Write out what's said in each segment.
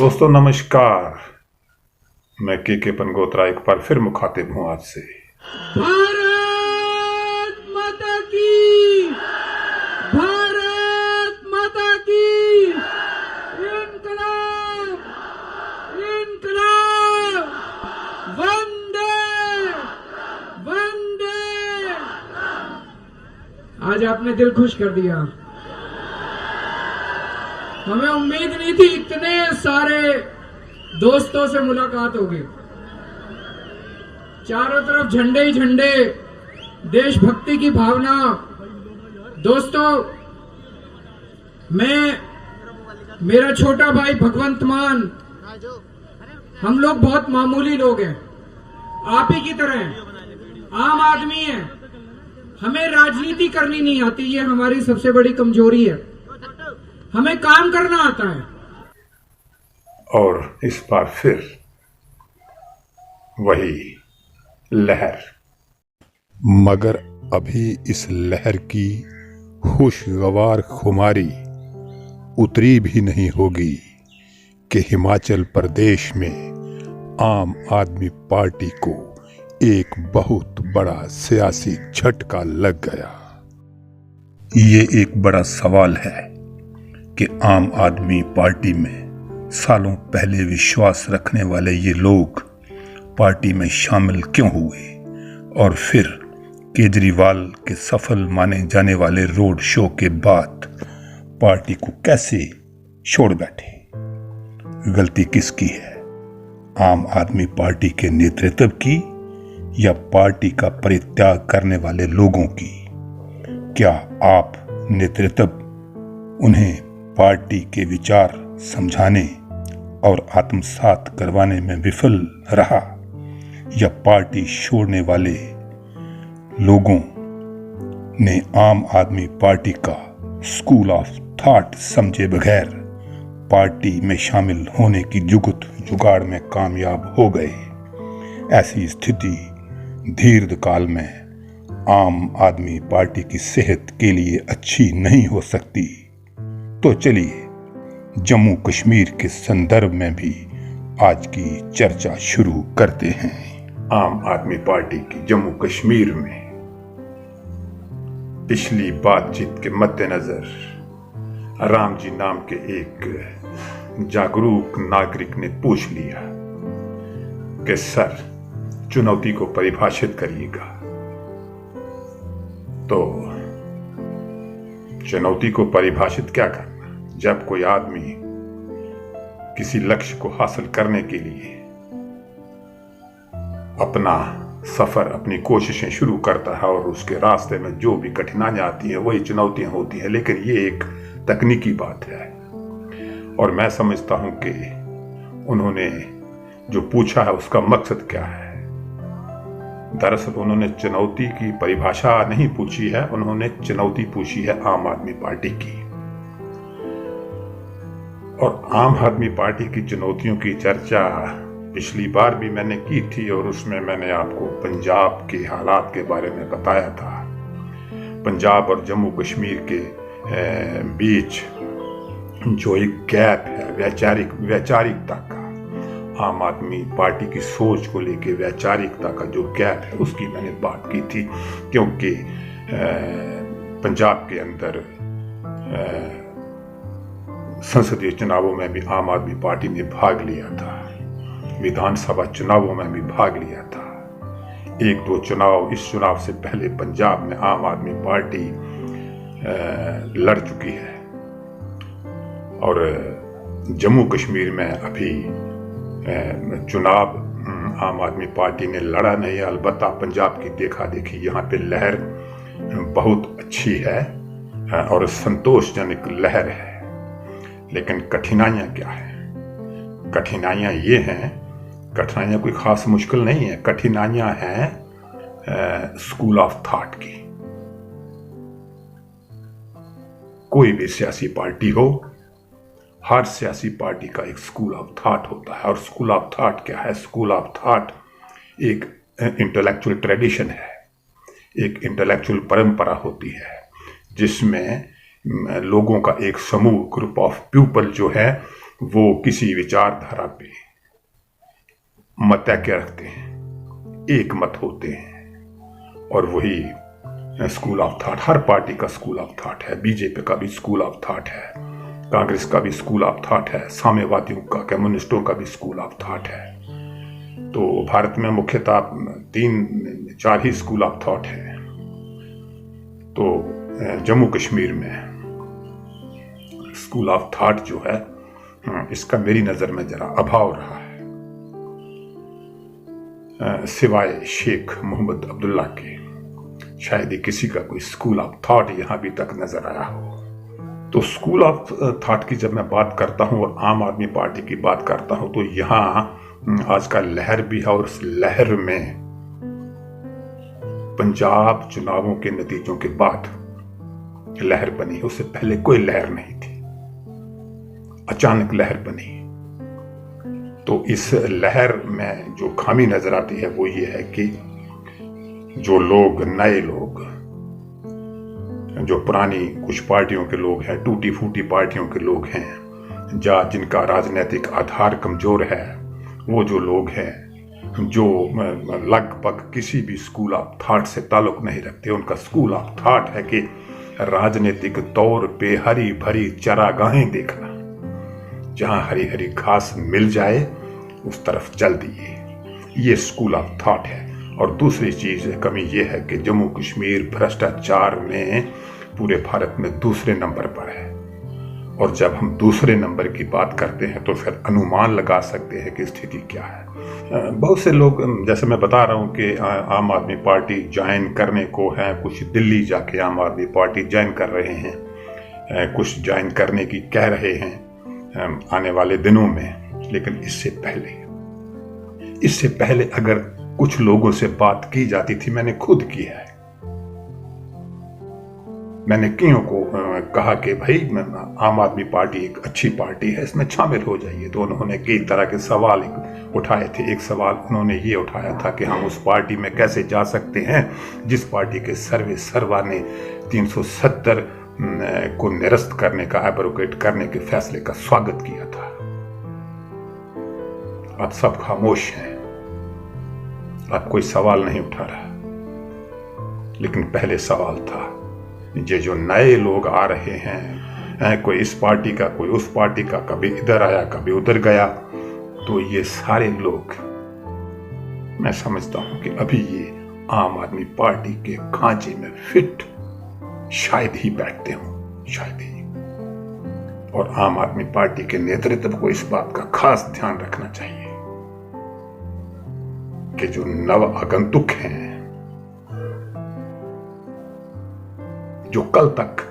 दोस्तों नमस्कार। मैं के पनगोत्रा एक बार फिर मुखातिब हूं आज से। भारत माता की, भारत माता की, इनकलाब, इनकलाब, वंदे, वंदे। आज आपने दिल खुश कर दिया। हमें उम्मीद नहीं थी इतने सारे दोस्तों से मुलाकात होगी। चारों तरफ झंडे ही झंडे, देशभक्ति की भावना। दोस्तों, मेरा छोटा भाई भगवंत मान, हम लोग बहुत मामूली लोग हैं, आप ही की तरह हैं, आम आदमी हैं। हमें राजनीति करनी नहीं आती, ये हमारी सबसे बड़ी कमजोरी है। हमें काम करना आता है। और इस बार फिर वही लहर, मगर अभी इस लहर की खुशगवार खुमारी उतरी भी नहीं होगी कि हिमाचल प्रदेश में आम आदमी पार्टी को एक बहुत बड़ा सियासी झटका लग गया। ये एक बड़ा सवाल है कि आम आदमी पार्टी में सालों पहले विश्वास रखने वाले ये लोग पार्टी में शामिल क्यों हुए और फिर केजरीवाल के सफल माने जाने वाले रोड शो के बाद पार्टी को कैसे छोड़ बैठे। गलती किसकी है, आम आदमी पार्टी के नेतृत्व की या पार्टी का परित्याग करने वाले लोगों की? क्या आप नेतृत्व उन्हें पार्टी के विचार समझाने और आत्मसात करवाने में विफल रहा, या पार्टी छोड़ने वाले लोगों ने आम आदमी पार्टी का स्कूल ऑफ थॉट समझे बगैर पार्टी में शामिल होने की जुगाड़ में कामयाब हो गए। ऐसी स्थिति दीर्घकाल में आम आदमी पार्टी की सेहत के लिए अच्छी नहीं हो सकती। तो चलिए जम्मू कश्मीर के संदर्भ में भी आज की चर्चा शुरू करते हैं। आम आदमी पार्टी की जम्मू कश्मीर में पिछली बातचीत के मद्देनजर राम जी नाम के एक जागरूक नागरिक ने पूछ लिया कि सर, चुनौती को परिभाषित करिएगा। तो चुनौती को परिभाषित क्या करना? जब कोई आदमी किसी लक्ष्य को हासिल करने के लिए अपना सफर, अपनी कोशिशें शुरू करता है और उसके रास्ते में जो भी कठिनाइयां आती हैं वही चुनौतियां होती हैं, लेकिन ये एक तकनीकी बात है। और मैं समझता हूं कि उन्होंने जो पूछा है उसका मकसद क्या है। दरअसल उन्होंने चुनौती की परिभाषा नहीं पूछी है, उन्होंने चुनौती पूछी है आम आदमी पार्टी की। और आम आदमी पार्टी की चुनौतियों की चर्चा पिछली बार भी मैंने की थी और उसमें मैंने आपको पंजाब के हालात के बारे में बताया था। पंजाब और जम्मू कश्मीर के बीच जो एक गैप है वैचारिकता का, आम आदमी पार्टी की सोच को लेके वैचारिकता का जो गैप है उसकी मैंने बात की थी, क्योंकि पंजाब के अंदर संसदीय चुनावों में भी आम आदमी पार्टी ने भाग लिया था, विधानसभा चुनावों में भी भाग लिया था। एक दो चुनाव, इस चुनाव से पहले पंजाब में आम आदमी पार्टी लड़ चुकी है और जम्मू कश्मीर में अभी चुनाव आम आदमी पार्टी ने लड़ा नहीं है। अलबत्ता पंजाब की देखा देखी यहाँ पे लहर बहुत अच्छी है और संतोषजनक लहर है। लेकिन कठिनाइयाँ क्या है? कठिनाइयाँ ये हैं, कठिनाइयाँ कोई खास मुश्किल नहीं है, कठिनाइयाँ हैं स्कूल ऑफ थॉट की। कोई भी सियासी पार्टी हो, हर सियासी पार्टी का एक स्कूल ऑफ थॉट होता है। और स्कूल ऑफ थॉट क्या है? स्कूल ऑफ थॉट एक इंटेलेक्चुअल ट्रेडिशन है, एक इंटेलेक्चुअल परंपरा होती है जिसमें लोगों का एक समूह, ग्रुप ऑफ पीपल जो है वो किसी विचारधारा पे मतैक्य रखते हैं, एक मत होते हैं, और वही school of thought, her party का स्कूल ऑफ थॉट है। बीजेपी का भी स्कूल ऑफ थॉट है, कांग्रेस का भी स्कूल ऑफ थॉट है, साम्यवादियों का, कम्युनिस्टों का भी स्कूल ऑफ थॉट है। तो भारत में मुख्यतः 3-4 ही स्कूल ऑफ थॉट है। तो जम्मू कश्मीर में स्कूल ऑफ थॉट जो है, इसका मेरी नजर में जरा अभाव रहा है, सिवाय शेख मोहम्मद अब्दुल्ला के। शायद ही किसी का कोई स्कूल ऑफ थॉट यहां अभी तक नजर आया हो। तो स्कूल ऑफ थॉट की जब मैं बात करता हूं और आम आदमी पार्टी की बात करता हूं, तो यहां आज का लहर भी है, और उस लहर में पंजाब चुनावों के नतीजों के बाद लहर बनी। उससे पहले कोई लहर नहीं थी, अचानक लहर बनी। तो इस लहर में जो खामी नजर आती है वो ये है कि जो लोग, नए लोग, जो पुरानी कुछ पार्टियों के लोग हैं, टूटी फूटी पार्टियों के लोग हैं, जिनका राजनीतिक आधार कमजोर है, वो जो लोग हैं जो लगभग किसी भी स्कूल ऑफ थॉट से ताल्लुक नहीं रखते, उनका स्कूल ऑफ थॉट है कि राजनीतिक तौर पे हरी भरी चरागाहें देखना, जहां हरी हरी घास मिल जाए उस तरफ चल दिए, ये स्कूल ऑफ थॉट है। और दूसरी चीज कमी ये है कि जम्मू कश्मीर भ्रष्टाचार में पूरे भारत में दूसरे नंबर पर है, और जब हम दूसरे नंबर की बात करते हैं तो फिर अनुमान लगा सकते हैं कि स्थिति क्या है। बहुत से लोग, जैसे मैं बता रहा हूं कि आम आदमी पार्टी ज्वाइन करने को है, कुछ दिल्ली जाके आम आदमी पार्टी ज्वाइन कर रहे हैं, कुछ ज्वाइन करने की कह रहे हैं आने वाले दिनों में। लेकिन इससे पहले अगर कुछ लोगों से बात की जाती थी, मैंने खुद की है, मैंने कईयों को कहा कि भाई आम आदमी पार्टी एक अच्छी पार्टी है, इसमें शामिल हो जाइए। तो उन्होंने कई तरह के सवाल उठाए थे। एक सवाल उन्होंने ये उठाया था कि हम उस पार्टी में कैसे जा सकते हैं जिस पार्टी के सर्वे सर्वा ने 370 को निरस्त करने का, एब्रोगेट करने के फैसले का स्वागत किया था। आप सब खामोश हैं, आप कोई सवाल नहीं उठा रहा। लेकिन पहले सवाल था, ये जो नए लोग आ रहे हैं, कोई इस पार्टी का, कोई उस पार्टी का, कभी इधर आया कभी उधर गया, तो ये सारे लोग, मैं समझता हूं कि अभी ये आम आदमी पार्टी के खांचे में फिट शायद ही बैठते हों, शायद ही। और आम आदमी पार्टी के नेतृत्व को इस बात का खास ध्यान रखना चाहिए कि जो नव आगंतुक हैं, जो कल तक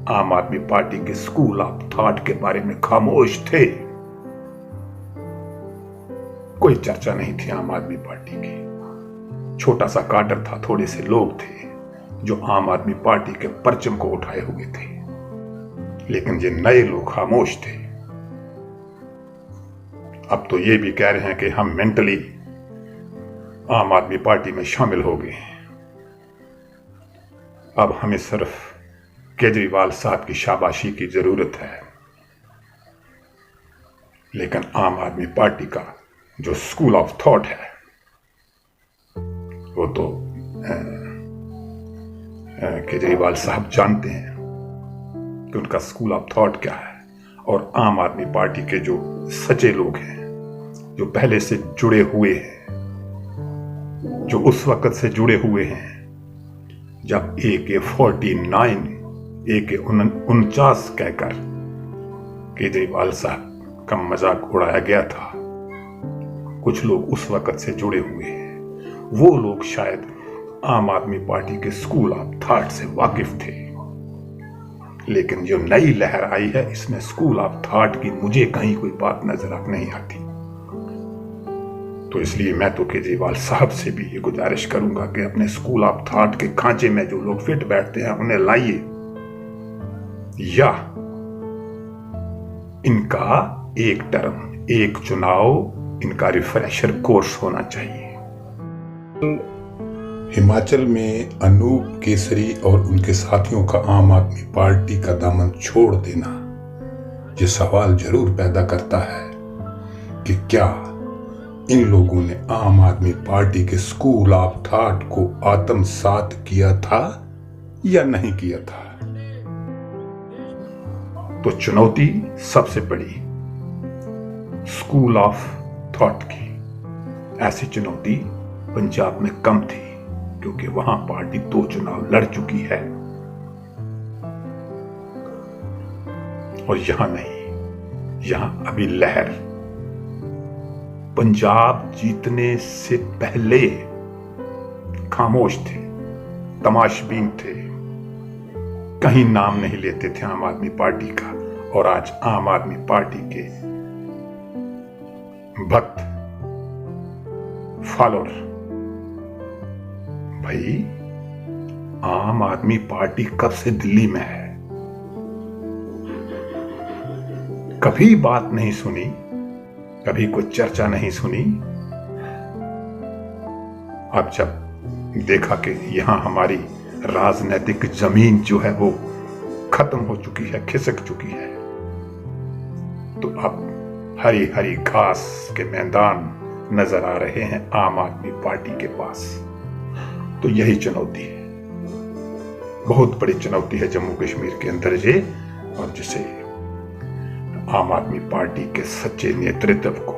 आम आदमी पार्टी के स्कूल ऑफ थॉट के बारे में खामोश थे, कोई चर्चा नहीं थी आम आदमी पार्टी की, छोटा सा काडर था, थोड़े से लोग थे जो आम आदमी पार्टी के परचम को उठाए हुए थे। लेकिन ये नए लोग खामोश थे। अब तो ये भी कह रहे हैं कि हम मेंटली आम आदमी पार्टी में शामिल हो गए हैं, अब हमें सिर्फ केजरीवाल साहब की शाबाशी की जरूरत है। लेकिन आम आदमी पार्टी का जो स्कूल ऑफ थॉट है वो तो केजरीवाल साहब जानते हैं कि उनका स्कूल ऑफ थॉट क्या है। और आम आदमी पार्टी के जो सच्चे लोग हैं, जो पहले से जुड़े हुए हैं, जो उस वक्त से जुड़े हुए हैं जब AK-49, AK-49 कहकर केजरीवाल साहब का मजाक उड़ाया गया था, कुछ लोग उस वक्त से जुड़े हुए हैं। वो लोग शायद आम आदमी पार्टी के स्कूल ऑफ थॉट से वाकिफ थे। लेकिन जो नई लहर आई है, इसमें स्कूल ऑफ थॉट की मुझे कहीं कोई बात नजर नहीं आती। तो इसलिए मैं तो केजरीवाल साहब से भी ये गुजारिश करूंगा कि अपने स्कूल ऑफ थॉट के खांचे में जो लोग फिट बैठते हैं उन्हें लाइए, या इनका एक टर्म, एक चुनाव, इनका रिफ्रेशर कोर्स होना चाहिए। हिमाचल में अनूप केसरी और उनके साथियों का आम आदमी पार्टी का दामन छोड़ देना ये सवाल जरूर पैदा करता है कि क्या इन लोगों ने आम आदमी पार्टी के स्कूल ऑफ थॉट को आत्मसात किया था या नहीं किया था। तो चुनौती सबसे बड़ी स्कूल ऑफ थॉट की। ऐसी चुनौती पंजाब में कम थी क्योंकि वहां पार्टी 2 चुनाव लड़ चुकी है और यहां नहीं, यहां अभी लहर। पंजाब जीतने से पहले खामोश थे, तमाशबीन थे, कहीं नाम नहीं लेते थे आम आदमी पार्टी का। और आज आम आदमी पार्टी के भक्त, फॉलोअर, भाई आम आदमी पार्टी कब से दिल्ली में है, कभी बात नहीं सुनी, कभी कोई चर्चा नहीं सुनी। अब जब देखा कि यहां हमारी राजनीतिक जमीन जो है वो खत्म हो चुकी है, खिसक चुकी है, तो अब हरी हरी घास के मैदान नजर आ रहे हैं आम आदमी पार्टी के पास। तो यही चुनौती है, बहुत बड़ी चुनौती है जम्मू कश्मीर के अंदर ये, और जिसे आम आदमी पार्टी के सच्चे नेतृत्व को,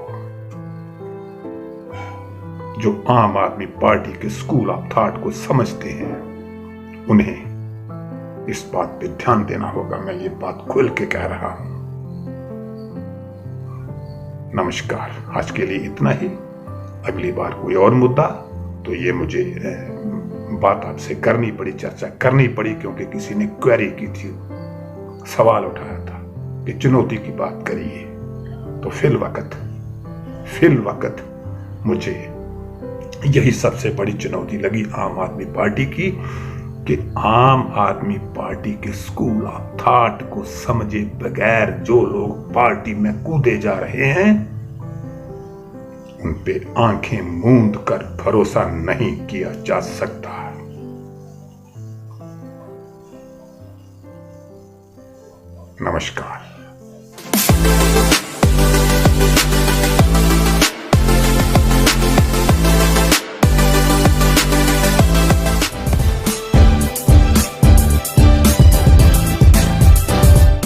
जो आम आदमी पार्टी के स्कूल ऑफ थॉट को समझते हैं, उन्हें इस बात पे ध्यान देना होगा। मैं ये बात खुल के कह रहा हूं। नमस्कार, आज के लिए इतना ही। अगली बार कोई और मुद्दा, तो ये मुझे बात आपसे करनी पड़ी, चर्चा करनी पड़ी, क्योंकि किसी ने क्वेरी की थी, सवाल उठाया था कि चुनौती की बात करिए। तो फिल वक्त मुझे यही सबसे बड़ी चुनौती लगी आम आदमी पार्टी की, कि आम आदमी पार्टी के स्कूल ऑफ थॉट को समझे बगैर जो लोग पार्टी में कूदे जा रहे हैं, उन पे आंखें मूंद कर भरोसा नहीं किया जा सकता। नमस्कार।